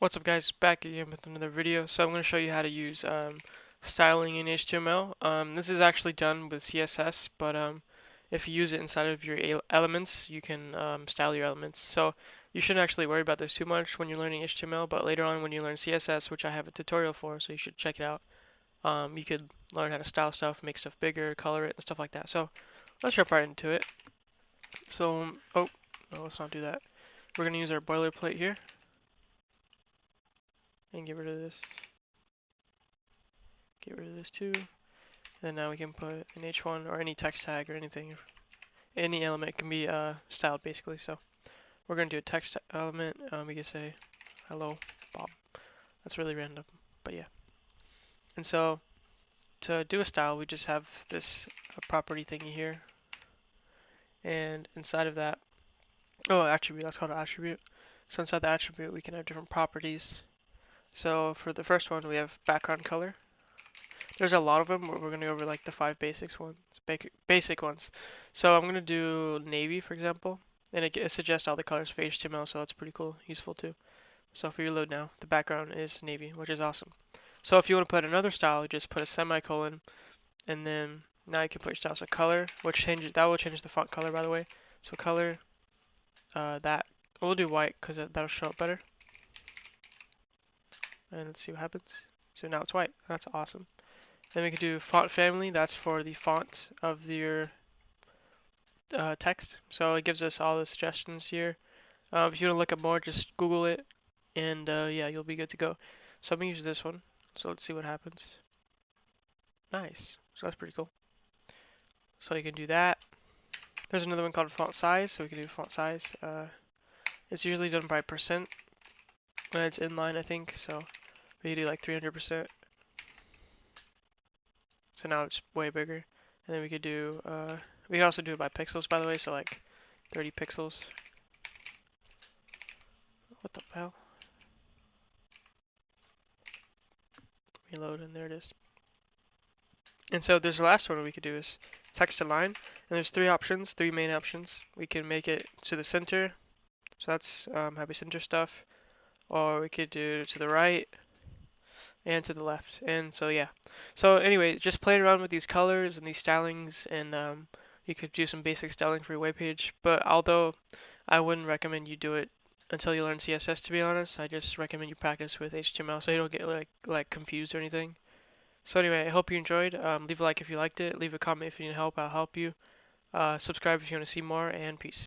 What's up guys, back again with another video. So I'm going to show you how to use styling in HTML. This is actually done with CSS, but if you use it inside of your elements, you can style your elements. So you shouldn't actually worry about this too much when you're learning HTML, but later on when you learn CSS, which I have a tutorial for, so you should check it out, you could learn how to style stuff, make stuff bigger, color it, and stuff like that. So let's jump right into it. So, oh, no, let's not do that. We're going to use our boilerplate here and get rid of this. Get rid of this too. And now we can put an h1 or any text tag or anything. Any element can be styled basically. So we're going to do a text element. We can say hello Bob. That's really random, but yeah. And so to do a style, we just have this property thingy here. And inside of that, attribute, that's called an attribute. So inside the attribute, we can have different properties. So for the first one, we have background color. There's a lot of them. We're going to go over like the 5 basic ones. So I'm going to do navy, for example, and it suggests all the colors for HTML, so that's pretty cool, useful too. So if we reload now, the background is navy, which is awesome. So if you want to put another style, just put a semicolon, and then now you can put your style. So color, that will change the font color, by the way. So color, we'll do white because that'll show up better. And let's see what happens. So now it's white. That's awesome. Then we can do font family. That's for the font of your text. So it gives us all the suggestions here. If you want to look up more, just Google it, and yeah, you'll be good to go. So I'm gonna use this one. So let's see what happens. Nice. So that's pretty cool. So you can do that. There's another one called font size. So we can do font size. It's usually done by percent when it's inline, I think. So we can do like 300%. So now it's way bigger. And then we could do, we can also do it by pixels, by the way, so like 30 pixels. What the hell? Reload, and there it is. And so there's the last one we could do is text align. And there's three main options. We can make it to the center. So that's happy center stuff. Or we could do to the right and to the left. And so yeah. So anyway, just playing around with these colors and these stylings, and you could do some basic styling for your web page. But although I wouldn't recommend you do it until you learn CSS, to be honest, I just recommend you practice with HTML so you don't get like confused or anything. So anyway, I hope you enjoyed. Leave a like if you liked it. Leave a comment if you need help. I'll help you. Subscribe if you want to see more, and peace.